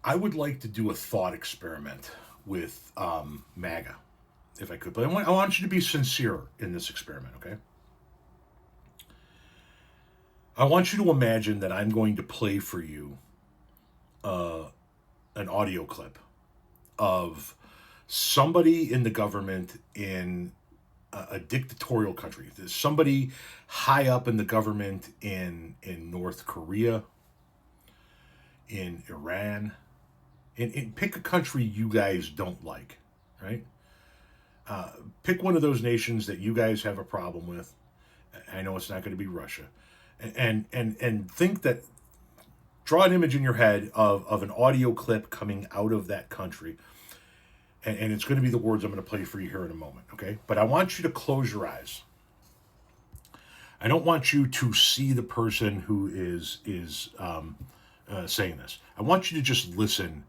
I would like to do a thought experiment with MAGA, if I could. But I want you to be sincere in this experiment, okay? I want you to imagine that I'm going to play for you an audio clip of somebody in the government in a dictatorial country. There's somebody high up in the government in North Korea, in Iran, and pick a country you guys don't like, right? Pick one of those nations that you guys have a problem with. I know it's not going to be Russia, and think that. Draw an image in your head of an audio clip coming out of that country, and it's going to be the words I'm going to play for you here in a moment, okay? But I want you to close your eyes. I don't want you to see the person who is saying this. I want you to just listen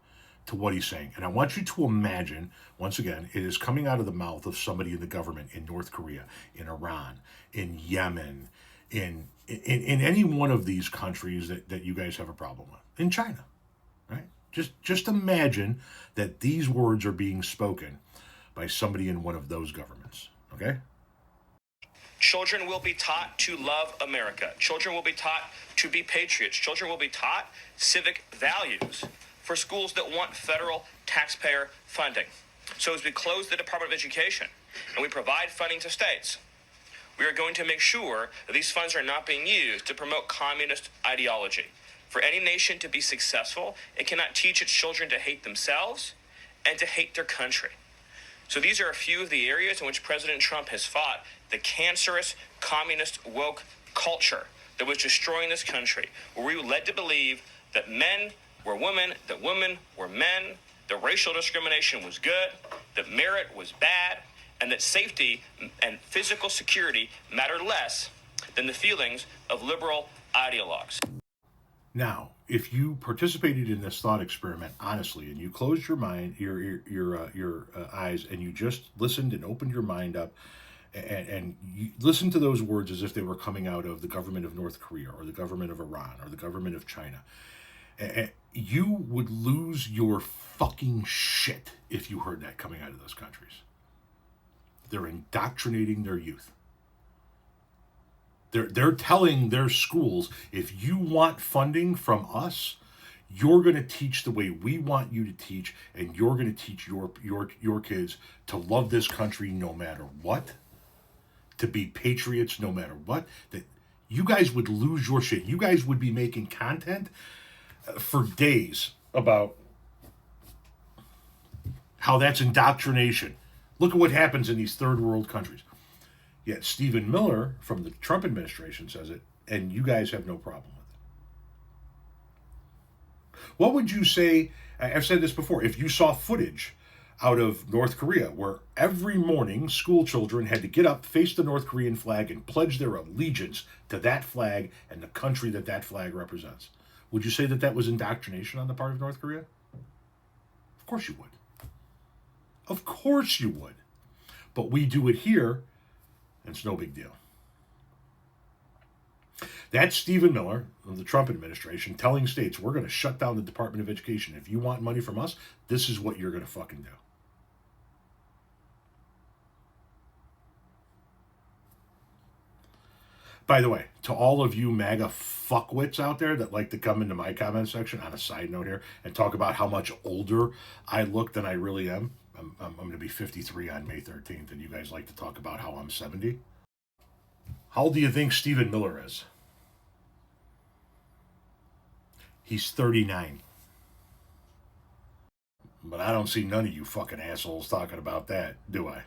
to what he's saying. And I want you to imagine, once again, it is coming out of the mouth of somebody in the government in North Korea, in Iran, in Yemen, in any one of these countries that you guys have a problem with. In China, right? Just imagine that these words are being spoken by somebody in one of those governments, okay? Children will be taught to love America. Children will be taught to be patriots. Children will be taught civic values for schools that want federal taxpayer funding. So as we close the Department of Education and we provide funding to states, we are going to make sure that these funds are not being used to promote communist ideology. For any nation to be successful, it cannot teach its children to hate themselves and to hate their country. So these are a few of the areas in which President Trump has fought the cancerous communist woke culture that was destroying this country, where we were led to believe that men were women, that women were men, that racial discrimination was good, that merit was bad, and that safety and physical security matter less than the feelings of liberal ideologues. Now, if you participated in this thought experiment honestly, and you closed your mind, your eyes, and you just listened and opened your mind up, and you listened to those words as if they were coming out of the government of North Korea or the government of Iran or the government of China, you would lose your fucking shit if you heard that coming out of those countries. They're indoctrinating their youth. They're telling their schools, if you want funding from us, you're going to teach the way we want you to teach, and you're going to teach your kids to love this country no matter what, to be patriots no matter what. That you guys would lose your shit. You guys would be making content for days about how that's indoctrination. Look at what happens in these third world countries. Yet Stephen Miller from the Trump administration says it, and you guys have no problem with it. What would you say, I've said this before, if you saw footage out of North Korea where every morning school children had to get up, face the North Korean flag, and pledge their allegiance to that flag and the country that that flag represents? Would you say that that was indoctrination on the part of North Korea? Of course you would. Of course you would. But we do it here, and it's no big deal. That's Stephen Miller of the Trump administration telling states, we're going to shut down the Department of Education. If you want money from us, this is what you're going to fucking do. By the way, to all of you MAGA fuckwits out there that like to come into my comment section, on a side note here, and talk about how much older I look than I really am. I'm going to be 53 on May 13th, and you guys like to talk about how I'm 70. How old do you think Stephen Miller is? He's 39. But I don't see none of you fucking assholes talking about that, do I?